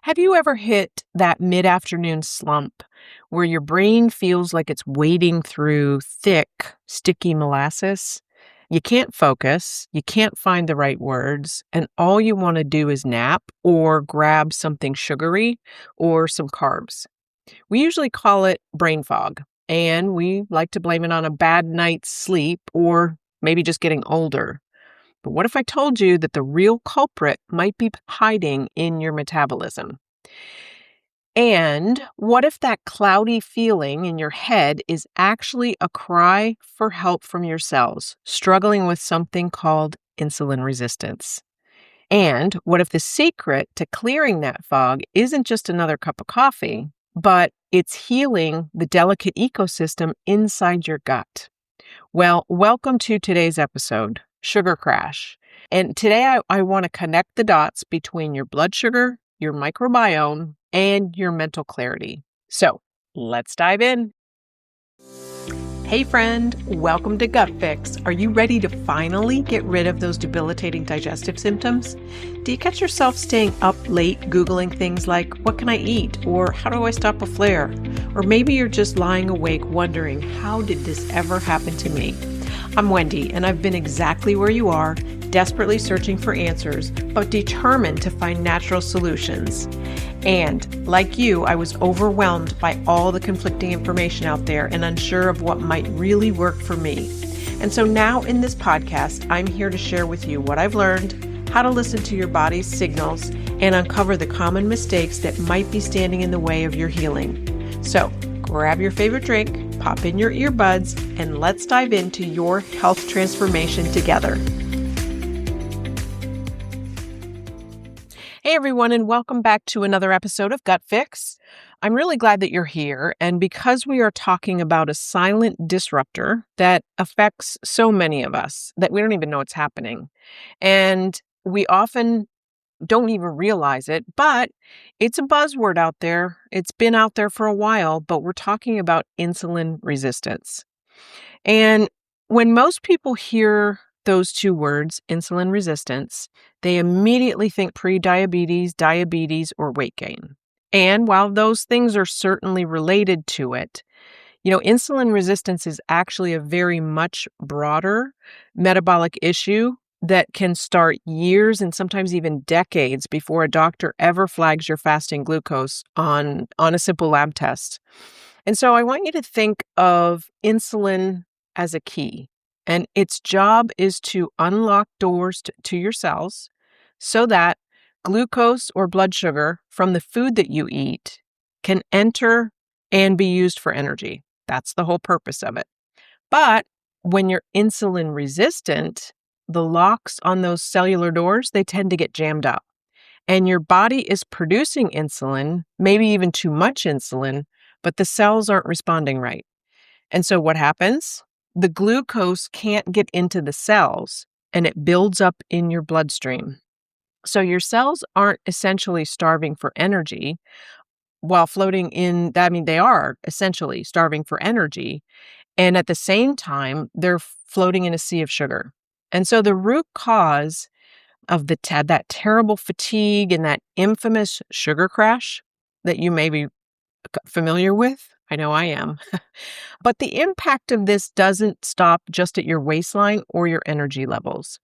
Have you ever hit that mid-afternoon slump where your brain feels like it's wading through thick, sticky molasses? You can't focus, you can't find the right words, and all you want to do is nap or grab something sugary or some carbs. We usually call it brain fog, and we like to blame it on a bad night's sleep or maybe just getting older. But what if I told you that the real culprit might be hiding in your metabolism? And what if that cloudy feeling in your head is actually a cry for help from your cells, struggling with something called insulin resistance? And what if the secret to clearing that fog isn't just another cup of coffee, but it's healing the delicate ecosystem inside your gut? Well, welcome to today's episode, Sugar Crash. And today I want to connect the dots between your blood sugar, your microbiome, and your mental clarity. So let's dive in. Hey friend, welcome to Gut Fix. Are you ready to finally get rid of those debilitating digestive symptoms? Do you catch yourself staying up late Googling things like, what can I eat? Or how do I stop a flare? Or maybe you're just lying awake wondering, how did this ever happen to me? I'm Wendy, and I've been exactly where you are, desperately searching for answers, but determined to find natural solutions. And like you, I was overwhelmed by all the conflicting information out there and unsure of what might really work for me. And so now in this podcast, I'm here to share with you what I've learned, how to listen to your body's signals, and uncover the common mistakes that might be standing in the way of your healing. So grab your favorite drink, pop in your earbuds, and let's dive into your health transformation together. Hey everyone, and welcome back to another episode of Gut Fix. I'm really glad that you're here, and because we are talking about a silent disruptor that affects so many of us that we don't even know it's happening. And we often don't even realize it, but it's a buzzword out there. It's been out there for a while, but we're talking about insulin resistance. And when most people hear those two words, insulin resistance, they immediately think pre-diabetes, diabetes, or weight gain. And while those things are certainly related to it, insulin resistance is actually a very much broader metabolic issue that can start years and sometimes even decades before a doctor ever flags your fasting glucose on a simple lab test. And so I want you to think of insulin as a key. And its job is to unlock doors to your cells so that glucose or blood sugar from the food that you eat can enter and be used for energy. That's the whole purpose of it. But when you're insulin resistant, the locks on those cellular doors, they tend to get jammed up. And your body is producing insulin, maybe even too much insulin, but the cells aren't responding right. And so what happens? The glucose can't get into the cells and it builds up in your bloodstream. So your cells aren't essentially starving for energy while floating in, they are essentially starving for energy. And at the same time, they're floating in a sea of sugar. And so the root cause of that terrible fatigue and that infamous sugar crash that you may be familiar with, I know I am. But the impact of this doesn't stop just at your waistline or your energy levels.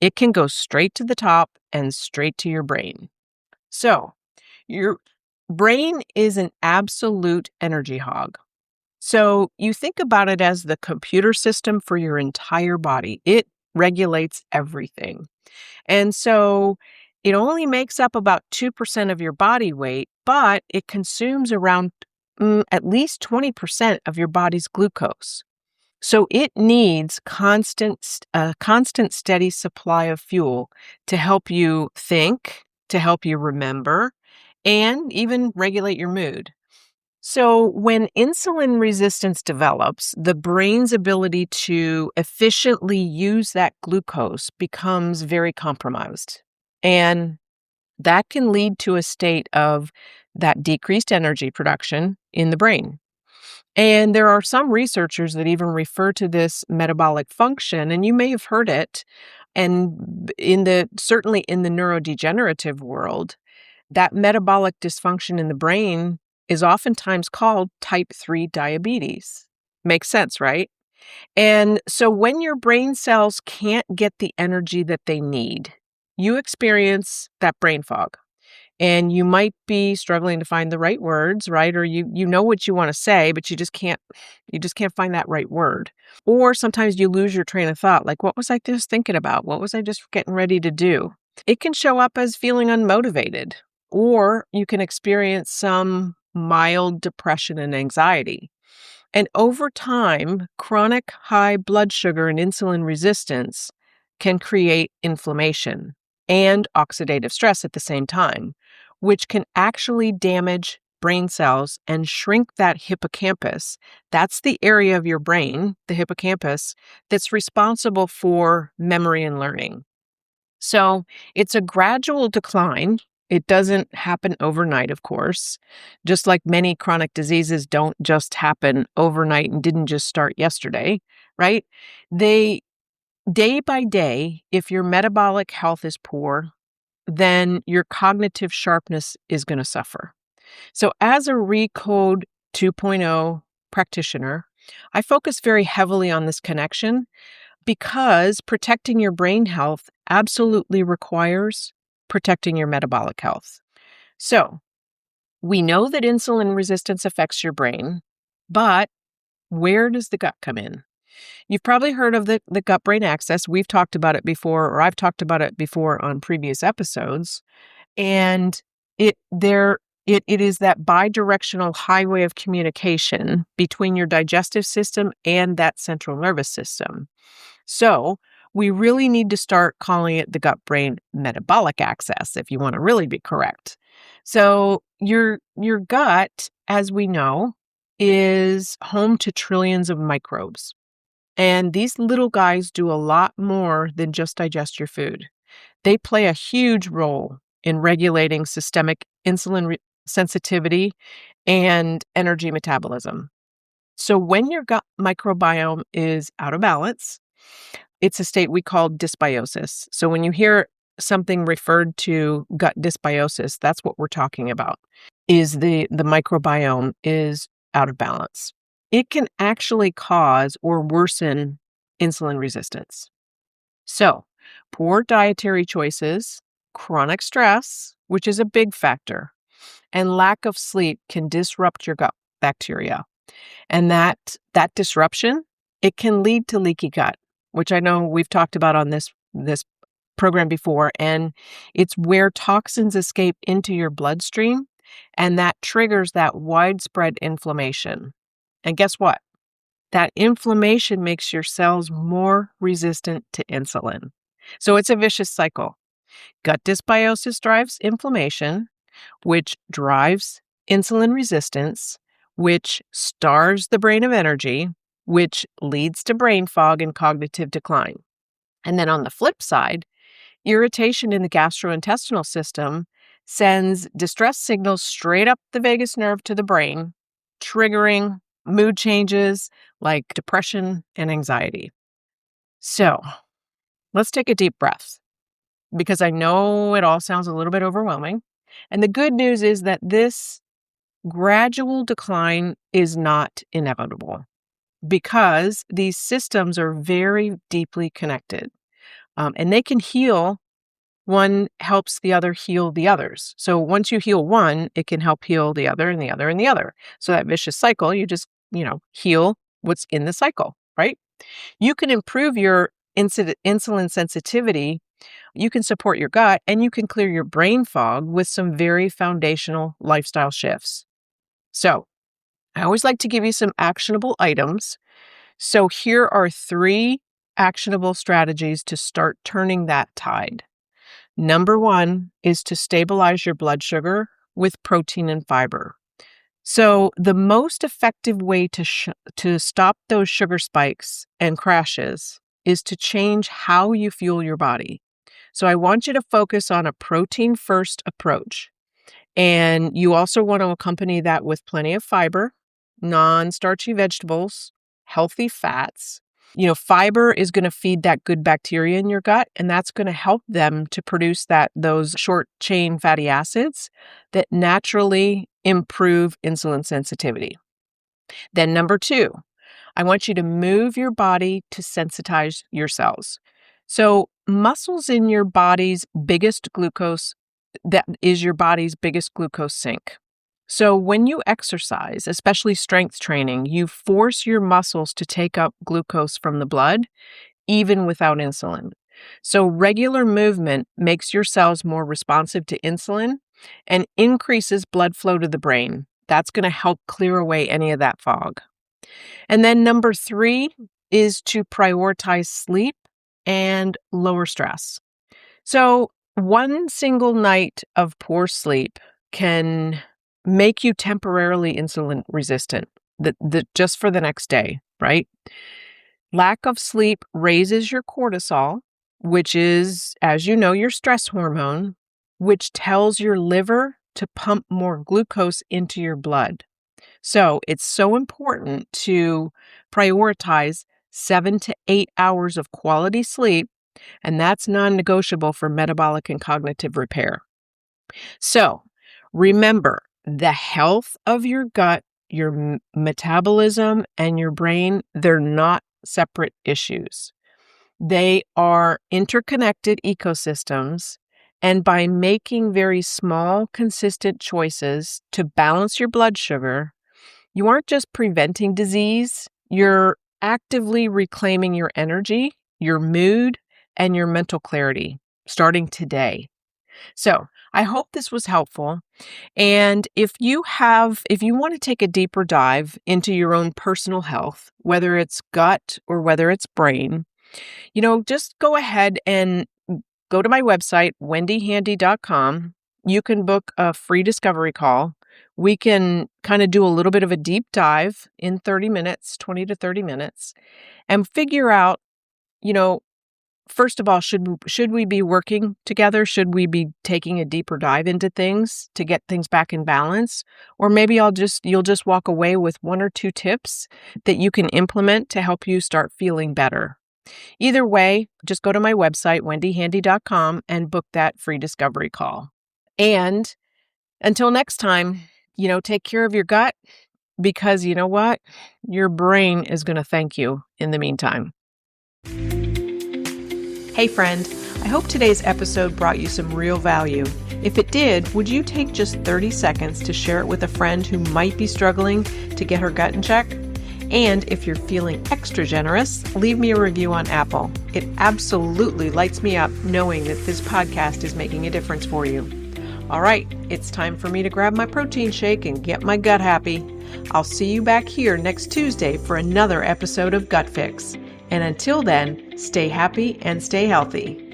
It can go straight to the top and straight to your brain. So your brain is an absolute energy hog. So you think about it as the computer system for your entire body. It regulates everything. And so it only makes up about 2% of your body weight, but it consumes around at least 20% of your body's glucose. So it needs constant, steady supply of fuel to help you think, to help you remember, and even regulate your mood. So when insulin resistance develops, the brain's ability to efficiently use that glucose becomes very compromised. And that can lead to a state of that decreased energy production in the brain. And there are some researchers that even refer to this metabolic function, and you may have heard it, and certainly in the neurodegenerative world, That metabolic dysfunction in the brain is oftentimes called type 3 diabetes. Makes sense, right? And so when your brain cells can't get the energy that they need, you experience that brain fog. And you might be struggling to find the right words, right? Or you know what you want to say, but you just can't find that right word. Or sometimes you lose your train of thought, like what was I just thinking about? What was I just getting ready to do? It can show up as feeling unmotivated, or you can experience some mild depression and anxiety. And over time, chronic high blood sugar and insulin resistance can create inflammation and oxidative stress at the same time, which can actually damage brain cells and shrink that hippocampus. That's the area of your brain, the hippocampus, that's responsible for memory and learning. So it's a gradual decline. It doesn't happen overnight, of course. Just like many chronic diseases don't just happen overnight and didn't just start yesterday, right? They, day by day, if your metabolic health is poor, then your cognitive sharpness is going to suffer. So as a Recode 2.0 practitioner, I focus very heavily on this connection because protecting your brain health absolutely requires protecting your metabolic health. So we know that insulin resistance affects your brain, but where does the gut come in? You've probably heard of the gut-brain axis. We've talked about it before, or I've talked about it before on previous episodes. And it is that bidirectional highway of communication between your digestive system and that central nervous system. So we really need to start calling it the gut-brain metabolic axis if you want to really be correct. So your gut, as we know, is home to trillions of microbes. And these little guys do a lot more than just digest your food. They play a huge role in regulating systemic insulin sensitivity and energy metabolism. So when your gut microbiome is out of balance, it's a state we call dysbiosis. So when you hear something referred to gut dysbiosis, that's what we're talking about, is the microbiome is out of balance. It can actually cause or worsen insulin resistance. So poor dietary choices, chronic stress, which is a big factor, and lack of sleep can disrupt your gut bacteria. And that disruption, it can lead to leaky gut, which I know we've talked about on this program before. And it's where toxins escape into your bloodstream, and that triggers that widespread inflammation. And guess what? That inflammation makes your cells more resistant to insulin. So it's a vicious cycle. Gut dysbiosis drives inflammation, which drives insulin resistance, which starves the brain of energy, which leads to brain fog and cognitive decline. And then on the flip side, irritation in the gastrointestinal system sends distress signals straight up the vagus nerve to the brain, triggering mood changes like depression and anxiety. So let's take a deep breath, because I know it all sounds a little bit overwhelming. And the good news is that this gradual decline is not inevitable, because these systems are very deeply connected, and they can heal. One helps the other heal the others. So once you heal one, it can help heal the other and the other and the other. So that vicious cycle, you just, heal what's in the cycle, right? You can improve your insulin sensitivity. You can support your gut, and you can clear your brain fog with some very foundational lifestyle shifts. So I always like to give you some actionable items. So here are 3 actionable strategies to start turning that tide. Number 1 is to stabilize your blood sugar with protein and fiber. So the most effective way to stop those sugar spikes and crashes is to change how you fuel your body. So I want you to focus on a protein-first approach. And you also want to accompany that with plenty of fiber, non-starchy vegetables, healthy fats. Fiber is going to feed that good bacteria in your gut, and that's going to help them to produce those short chain fatty acids that naturally improve insulin sensitivity. Then number 2, I want you to move your body to sensitize your cells. So muscles in your body's biggest glucose, that is your body's biggest glucose sink. So when you exercise, especially strength training, you force your muscles to take up glucose from the blood, even without insulin. So regular movement makes your cells more responsive to insulin and increases blood flow to the brain. That's going to help clear away any of that fog. And then number 3 is to prioritize sleep and lower stress. So one single night of poor sleep can make you temporarily insulin resistant, just for the next day, right? Lack of sleep raises your cortisol, which is, as you know, your stress hormone, which tells your liver to pump more glucose into your blood. So it's so important to prioritize 7 to 8 hours of quality sleep, and that's non-negotiable for metabolic and cognitive repair. So remember, the health of your gut, your metabolism, and your brain, they're not separate issues. They are interconnected ecosystems, and by making very small, consistent choices to balance your blood sugar, you aren't just preventing disease, you're actively reclaiming your energy, your mood, and your mental clarity starting today. So I hope this was helpful. And if you want to take a deeper dive into your own personal health, whether it's gut or whether it's brain, just go ahead and go to my website, wendyhandy.com. You can book a free discovery call. We can kind of do a little bit of a deep dive in 30 minutes, 20 to 30 minutes, and figure out, first of all, should we be working together? Should we be taking a deeper dive into things to get things back in balance? Or maybe you'll just walk away with 1 or 2 tips that you can implement to help you start feeling better. Either way, just go to my website, wendyhandy.com, and book that free discovery call. And until next time, take care of your gut, because you know what? Your brain is going to thank you in the meantime. Hey friend, I hope today's episode brought you some real value. If it did, would you take just 30 seconds to share it with a friend who might be struggling to get her gut in check? And if you're feeling extra generous, leave me a review on Apple. It absolutely lights me up knowing that this podcast is making a difference for you. All right, it's time for me to grab my protein shake and get my gut happy. I'll see you back here next Tuesday for another episode of Gut Fix. And until then, stay happy and stay healthy.